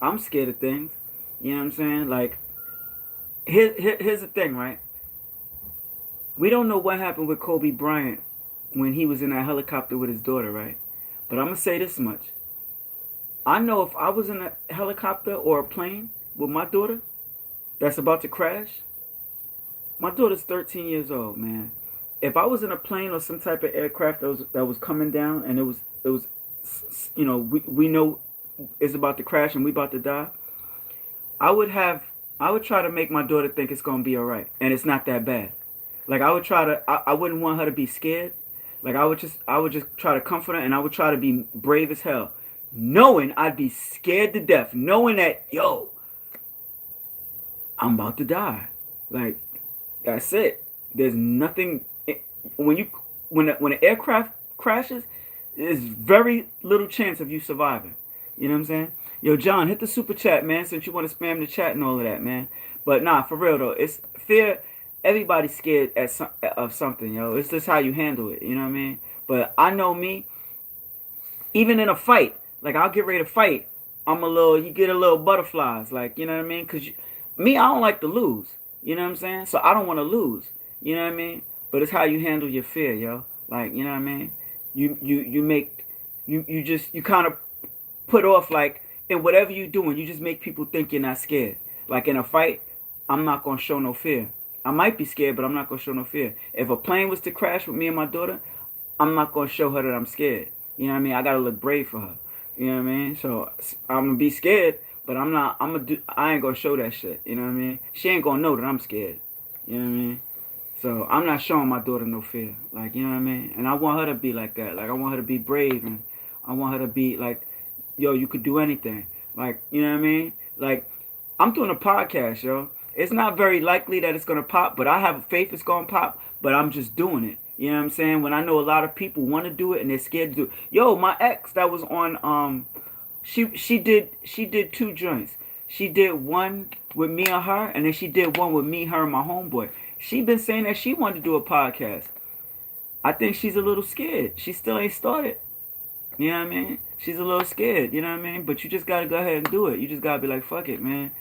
I'm scared of things. You know what I'm saying? Like, here's the thing, right? We don't know what happened with Kobe Bryant when he was in that helicopter with his daughter, right? But I'm going to say this much. I know if I was in a helicopter or a plane with my daughter that's about to crash, my daughter's 13 years old, man. If I was in a plane or some type of aircraft that was coming down and it was you know, we know it's about to crash and we about to die, I would try to make my daughter think it's going to be all right and it's not that bad. Like, I wouldn't want her to be scared. Like, I would just try to comfort her and I would try to be brave as hell. Knowing I'd be scared to death. Knowing that, yo, I'm about to die. Like, that's it. There's nothing, when an aircraft crashes, there's very little chance of you surviving. You know what I'm saying? Yo, John, hit the super chat, man, since you want to spam the chat and all of that, man. But nah, for real though, it's fear. Everybody's scared of something, yo. It's just how you handle it, you know what I mean? But I know me, even in a fight, like, I'll get ready to fight, you get a little butterflies, like, you know what I mean? Because I don't like to lose, you know what I'm saying? So I don't want to lose, you know what I mean? But it's how you handle your fear, yo. Like, you know what I mean? You kind of put off, like, in whatever you're doing, you just make people think you're not scared. Like, in a fight, I'm not going to show no fear. I might be scared, but I'm not going to show no fear. If a plane was to crash with me and my daughter, I'm not going to show her that I'm scared. You know what I mean? I got to look brave for her. You know what I mean? So I'm going to be scared, but I ain't going to show that shit. You know what I mean? She ain't going to know that I'm scared. You know what I mean? So I'm not showing my daughter no fear. Like, you know what I mean? And I want her to be like that. Like, I want her to be brave, and I want her to be like, yo, you could do anything. Like, you know what I mean? Like, I'm doing a podcast, yo. It's not very likely that it's going to pop, but I have faith it's going to pop, but I'm just doing it. You know what I'm saying? When I know a lot of people want to do it and they're scared to do it. Yo, my ex that was on, she did 2 joints. She did one with me and her, and then she did one with me, her, and my homeboy. She been saying that she wanted to do a podcast. I think she's a little scared. She still ain't started. You know what I mean? She's a little scared, you know what I mean? But you just gotta go ahead and do it. You just gotta be like, fuck it, man.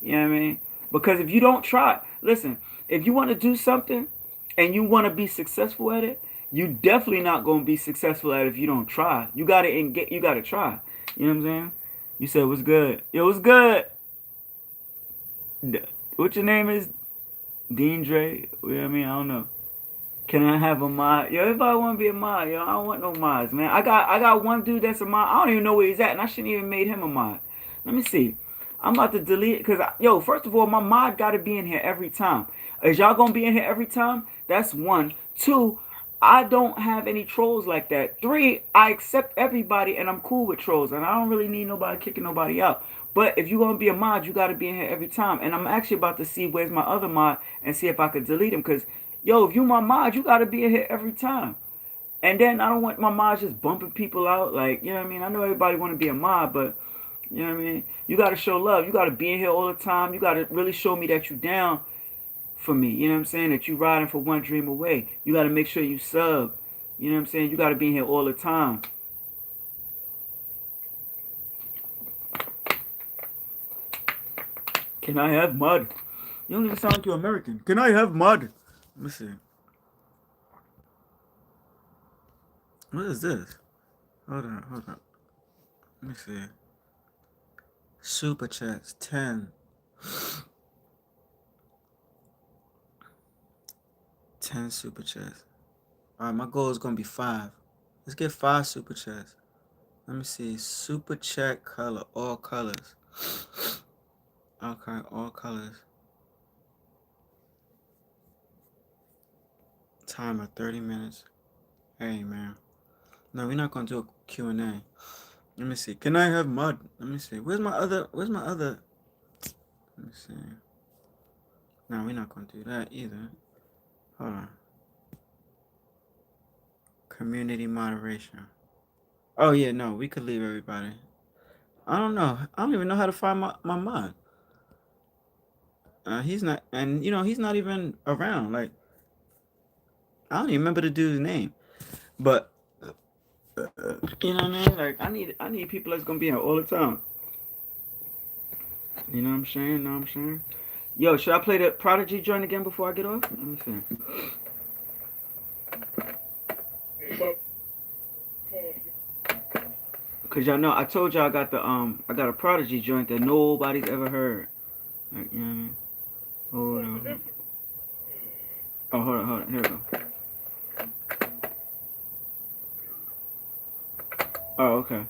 You know what I mean? Because if you don't try, listen, if you want to do something and you want to be successful at it, you definitely not gonna be successful at it if you don't try. You gotta engage. You gotta try. You know what I'm saying? You said what's good? It was good. What your name is? Dean Dre? You know what I mean? I don't know. Can I have a mod? Yo, everybody want to be a mod, yo. I don't want no mods, man. I got one dude that's a mod. I don't even know where he's at, and I shouldn't even made him a mod. Let me see. I'm about to delete it because, yo, first of all, my mod got to be in here every time. Is y'all going to be in here every time? That's one. Two, I don't have any trolls like that. Three, I accept everybody, and I'm cool with trolls, and I don't really need nobody kicking nobody out. But if you're going to be a mod, you got to be in here every time. And I'm actually about to see where's my other mod and see if I could delete him because, yo, if you my mod, you got to be in here every time. And then I don't want my mods just bumping people out. Like, you know what I mean? I know everybody want to be a mod, but, you know what I mean? You got to show love. You got to be in here all the time. You got to really show me that you down for me. You know what I'm saying? That you riding for one dream away. You got to make sure you sub. You know what I'm saying? You got to be in here all the time. Can I have mud? You don't even sound like you're American. Can I have mud? Let me see. What is this? Hold on. Let me see. Super chats, 10. 10 super chats. Alright, my goal is gonna be 5. Let's get 5 super chats. Let me see. Super chat color, all colors. Okay, all colors. Timer 30 minutes. Hey man. No, we're not gonna do a Q&A. Let me see. Can I have mud? Let me see. Where's my other? Let me see. No, we're not gonna do that either. Hold on. Community moderation. Oh yeah, no, we could leave everybody. I don't know. I don't even know how to find my mod. He's not, and he's not even around. Like, I don't even remember the dude's name. But you know what I mean? Like, I need people that's gonna be here all the time. You know what I'm saying? Yo, should I play the Prodigy joint again before I get off? Let me see. Cause y'all know I told y'all I got a Prodigy joint that nobody's ever heard. Like, you know what I mean? Hold on. Oh, hold on. Here we go. Oh, okay.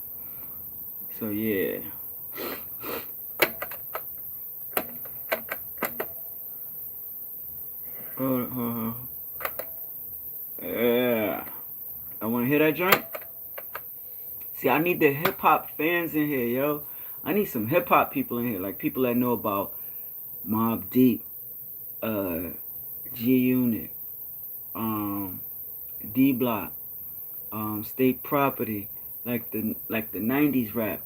So yeah. Hold on. Yeah. I want to hear that joint. See, I need the hip hop fans in here, yo. I need some hip hop people in here, like people that know about Mobb Deep, G Unit, D Block, State Property, like the 90s rap,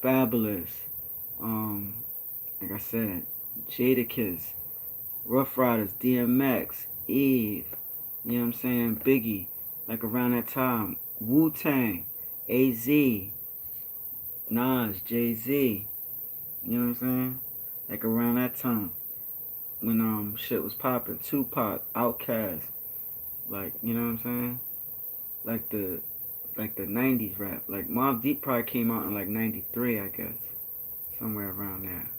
Fabulous, like I said, Jadakiss, Rough Riders, DMX, Eve, you know what I'm saying, Biggie, like around that time, Wu-Tang, AZ, Nas, Jay-Z, you know what I'm saying, like around that time, when shit was popping, Tupac, Outkast, like, you know what I'm saying, like the 90s rap, like Mobb Deep probably came out in like 93, I guess, somewhere around there.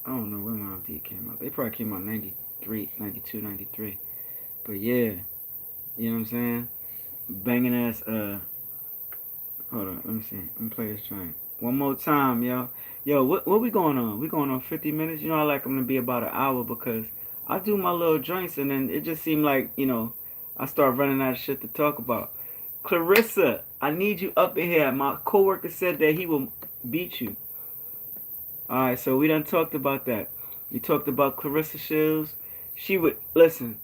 I don't know when Mobb Deep came out. They probably came out 93, 92, 93. But yeah, you know what I'm saying? Banging ass, hold on, let me see. Let me play this joint. One more time, yo. Yo, what we going on? We going on 50 minutes? I like them to be about an hour because I do my little joints and then it just seemed like, I start running out of shit to talk about. Clarissa, I need you up in here. My coworker said that he will beat you. Alright, so we done talked about that. We talked about Clarissa Shields. She would listen.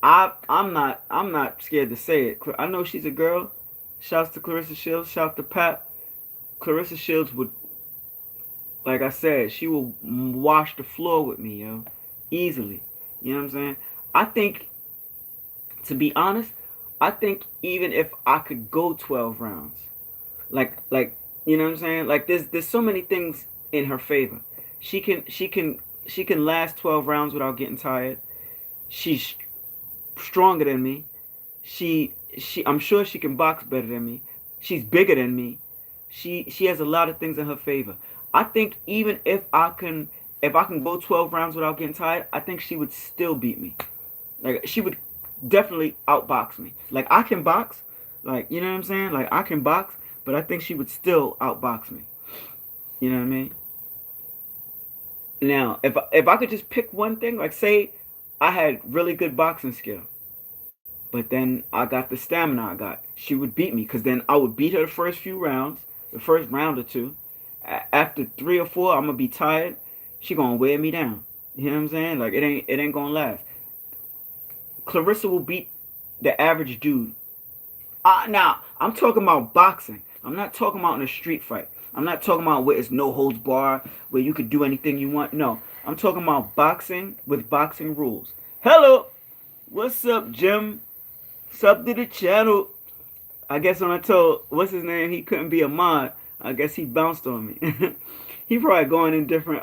I'm not scared to say it. I know she's a girl. Shouts to Clarissa Shields. Shouts to Pat. Clarissa Shields would, like I said, she will wash the floor with me, easily. You know what I'm saying? I think, to be honest, I think even if I could go 12 rounds, like you know what I'm saying? Like there's so many things in her favor. She can last 12 rounds without getting tired. She's stronger than me. She I'm sure she can box better than me. She's bigger than me. She has a lot of things in her favor. I think even if I can go 12 rounds without getting tired, I think she would still beat me. Like she would definitely outbox me. Like I can box, like you know what I'm saying? Like I can box, but I think she would still outbox me. You know what I mean? Now, if I could just pick one thing, like say I had really good boxing skill, but then I got the stamina I got, she would beat me because then I would beat her the first few rounds, the first round or two. After 3 or 4, I'm gonna be tired. She gonna wear me down. You know what I'm saying? Like it ain't gonna last. Clarissa will beat the average dude. Now I'm talking about boxing. I'm not talking about in a street fight. I'm not talking about where it's no holds bar, where you could do anything you want. No, I'm talking about boxing with boxing rules. Hello, what's up, Jim? Sub to the channel. I guess when I told what's his name he couldn't be a mod, I guess he bounced on me. He probably going in different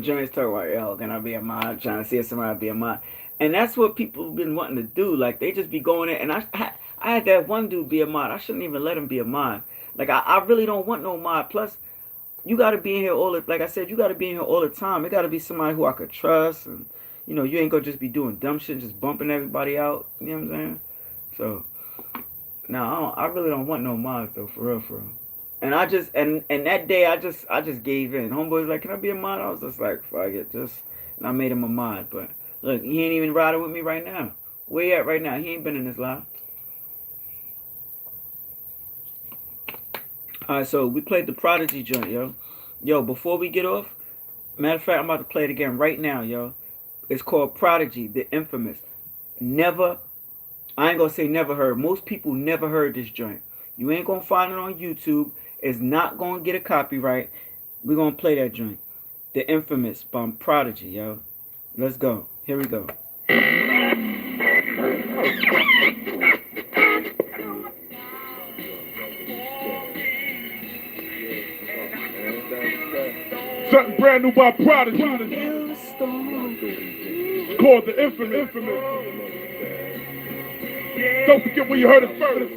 joints talking about, yo, can I be a mod? Trying to see if somebody be a mod. And that's what people have been wanting to do. Like they just be going in, and I had that one dude be a mod. I shouldn't even let him be a mod. Like I really don't want no mod. Plus, you gotta be in here like I said, you gotta be in here all the time. It gotta be somebody who I could trust, and you ain't gonna just be doing dumb shit, just bumping everybody out. You know what I'm saying? So, no, I really don't want no mods though, for real, for real. And I just and that day I just gave in. Homeboy's like, can I be a mod? I was just like, fuck it, and I made him a mod. But look, he ain't even riding with me right now. Where he at right now? He ain't been in this live. Alright, so we played the Prodigy joint, yo. Yo, before we get off, matter of fact, I'm about to play it again right now, yo. It's called Prodigy, the infamous. I ain't gonna say never heard. Most people never heard this joint. You ain't gonna find it on YouTube. It's not gonna get a copyright. We're gonna play that joint. The infamous by Prodigy, yo. Let's go. Here we go. Something brand new by Prodigy. Called the infamous. Don't forget where you heard it first.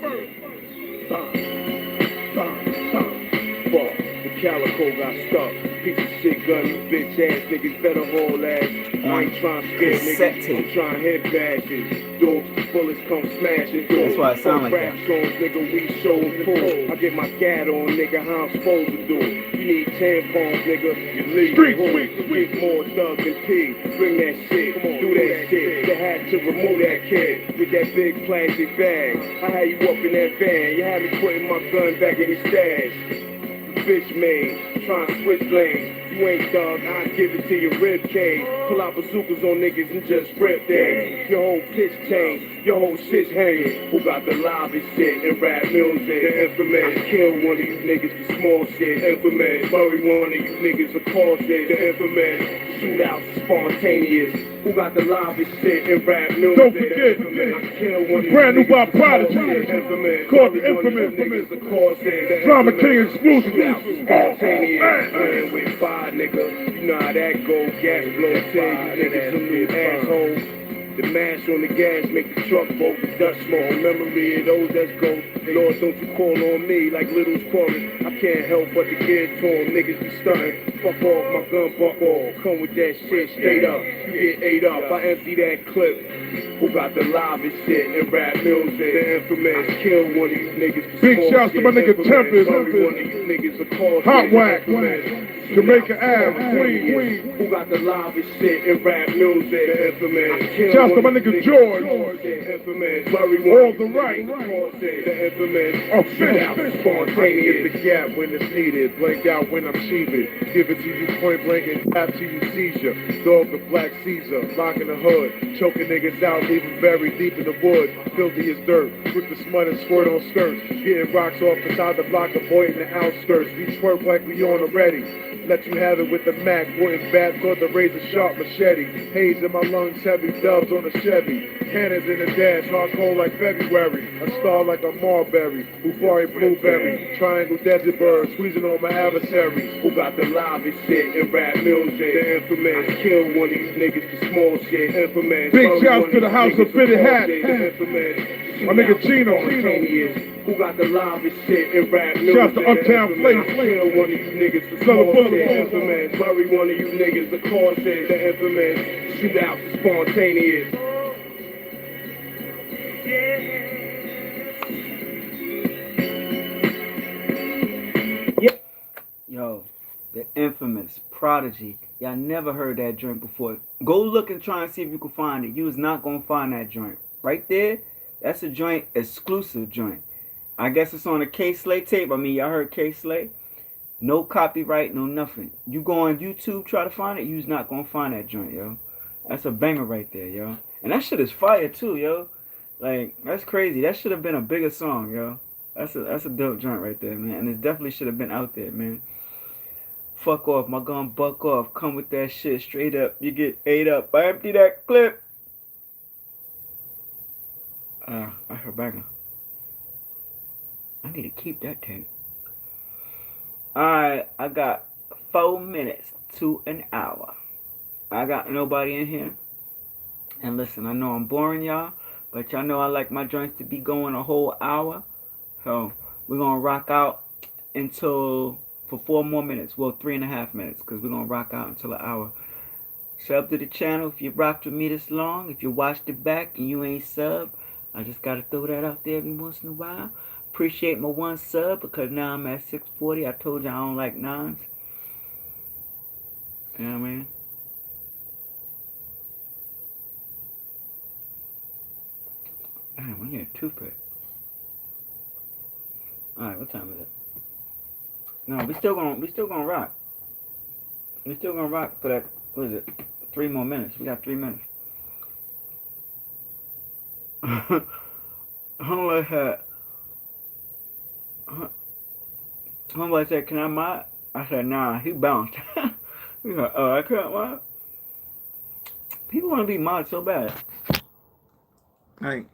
The calico got stuck. Piece of shit gun, you bitch ass niggas better haul ass. I ain't trying to scare niggas, I'm trying to hit bashes. Dogs, bullets come smashing. That's why it sound like rap that. songs, nigga, we show and pull. I get my cat on, nigga, how I'm supposed to do. You need tampons, nigga, you leave Street home. sweet. Get more thug than P. Bring that shit, come on, do that shit. They had to remove that kid with that big plastic bag. I had you up in that van, you had me putting my gun back in the stash. Bitch made, trying to switch lanes. You ain't thug, I give it to your rib cage. Pull out bazookas on niggas and just rip them. Your whole pitch change, your whole shit's hanging. Who got the loudest shit in rap music? The infamous. I kill one of you niggas for small shit. Infamous. Bury one of you niggas for cause shit. The infamous. Shootouts spontaneous. Who got the loudest shit in rap music? Don't forget, I kill one of you brand new by niggas for small Prodigy. shit. Infamous. Called the Bury one of you infamous. niggas for cause shit. The Drama infamous. King exclusive. Spontaneous, man with fire, nigga. You know how that go. Gas blow, tell you niggas some new assholes. The mash on the gas make the truck vote. The dust smoke, memory of those that's ghost. Lord, don't you call on me like Little's chorus. I can't help but to get torn. Niggas be stunting. Fuck off, my gun buck off. Come with that shit straight up. You get ate up. I empty that clip. Who got the livest shit in rap music? The infamous. I kill one of you niggas. Big shouts to my nigga Tempest. Bury one of you niggas a call. Hot Wax. Jamaica Ave, Queen. Who got the loudest shit in rap music? The infamous. Shouts to my nigga George. Infamous. All the right. The infamous. Official. Spontaneous. The gap when it's needed. Blank out when I'm cheated. Give it to you point blank and tap to you seizure. Dog the Black Caesar. Locking the hood. Choking niggas out. Leaving buried deep in the wood. Filthy as dirt. Girls with the smut and squirt on skirts. Getting rocks off beside the block, avoiding the outskirts. We twerk like we on already. Let you have it with the Mac, wooden bat, caught the razor sharp machete. Haze in my lungs, heavy dubs on a Chevy. Cannons in the dash, hard cold like February. A star like a Marbury, Bufari Blueberry. Triangle desert bird, squeezing on my adversaries. Who got the livest shit in rap music? The infamous, I kill one of these niggas for small shit. Infamous, big shouts to the house of fitted hat. The infamous. My nigga Chino. Who got the livest shit in rap music? Shouts to Uptown Place. Kill one of you niggas for small shit. Infamous. Bury one of you niggas, the cause is the infamous. Shootouts spontaneous. Yo, the infamous Prodigy. Y'all never heard that joint before. Go look and try and see if you can find it. You was not gonna find that joint. Right there, that's a joint, exclusive joint. I guess it's on a K-Slay tape. I mean, y'all heard K-Slay. No copyright, no nothing. You go on YouTube, try to find it, you's not gonna find that joint, yo. That's a banger right there, yo. And that shit is fire too, yo. Like, that's crazy. That should have been a bigger song, yo. That's a dope joint right there, man. And it definitely should have been out there, man. Fuck off, my gun buck off. Come with that shit straight up. You get ate up. I empty that clip. I heard banger. I need to keep that tape. Alright, I got 4 minutes to an hour. I got nobody in here. And listen, I know I'm boring y'all, but y'all know I like my joints to be going a whole hour. So we're gonna rock out for 4 more minutes. Well, 3.5 minutes, because we're gonna rock out until an hour. Sub to the channel if you rocked with me this long. If you watched it back and you ain't sub, I just gotta throw that out there every once in a while. Appreciate my 1 sub, because now I'm at 640. I told you I don't like 9s. You know what I mean? Damn, we need a toothpick. Alright, what time is it? No, we still gonna rock. We still gonna rock for that, what is it? 3 more minutes. We got 3 minutes. Homeboy said, can I mod? I said, nah, he bounced. He's like, oh, I can't mod? People want to be mod so bad. Like,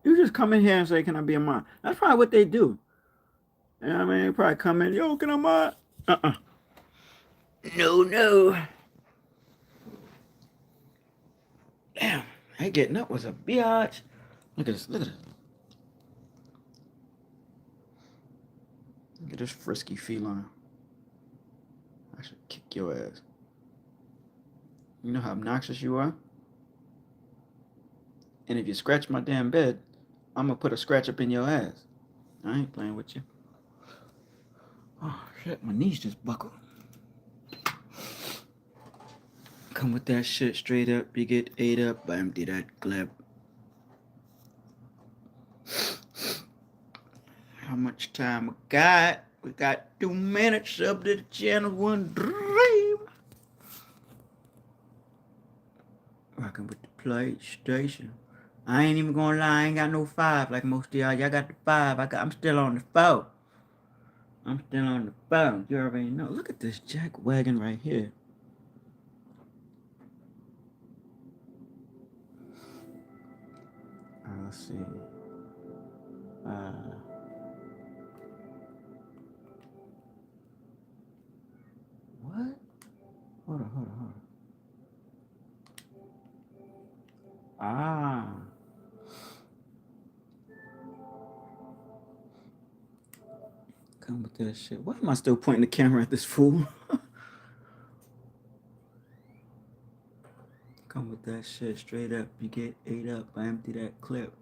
you just come in here and say, can I be a mod? That's probably what they do. You know what I mean? They probably come in, yo, can I mod? No. Damn, hey, getting up was a biatch. Look at this, look at this. Look at this frisky feline. I should kick your ass. You know how obnoxious you are? And if you scratch my damn bed, I'm gonna put a scratch up in your ass. I ain't playing with you. Oh shit, my knees just buckled. Come with that shit straight up, you get ate up. I empty that clip. How much time we got? We got 2 minutes. Up to the channel, one dream. Rocking with the PlayStation. I ain't even gonna lie, I ain't got no 5 like most of y'all. Y'all got the 5. I'm still on the 4. I'm still on the 4. You already know. Look at this jack wagon right here. Let's see. What? Hold on. Come with that shit. Why am I still pointing the camera at this fool? Come with that shit straight up. You get ate up. I empty that clip.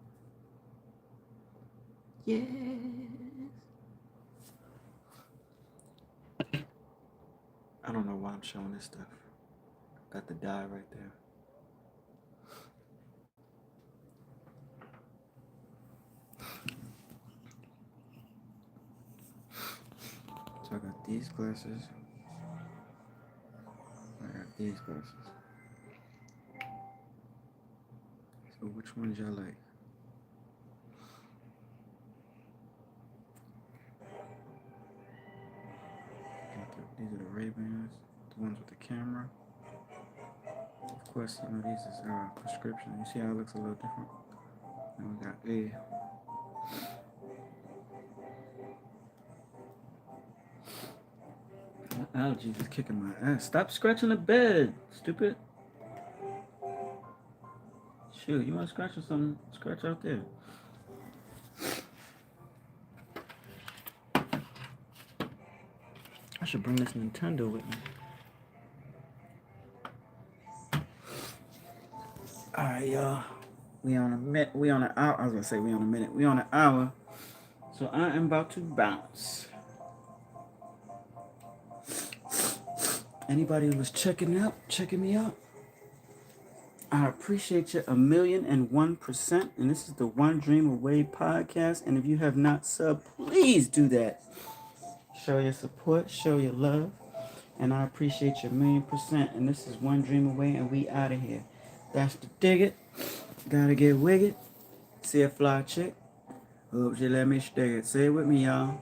Yes. I don't know why I'm showing this stuff. Got the die right there. So I got these glasses. I got these glasses. So which ones y'all like? Ray-Bans, the ones with the camera. Of course, you know, these is prescription. You see how it looks a little different? And we got A. My allergies is kicking my ass. Stop scratching the bed, stupid. Shoot, you want to scratch or something? Scratch out there. I should bring this Nintendo with me. Alright, y'all. We on an hour. I was gonna say we on a minute. We on an hour. So I am about to bounce. Anybody who was checking me out, I appreciate you 1,001%. And this is the One Dream Away podcast. And if you have not subbed, please do that. Show your support, show your love. And I appreciate you 1,000,000%. And this is One Dream Away, and we out of here. That's the dig it. Gotta get wicked. See a fly chick. Hope she let me stick it. Say it with me, y'all.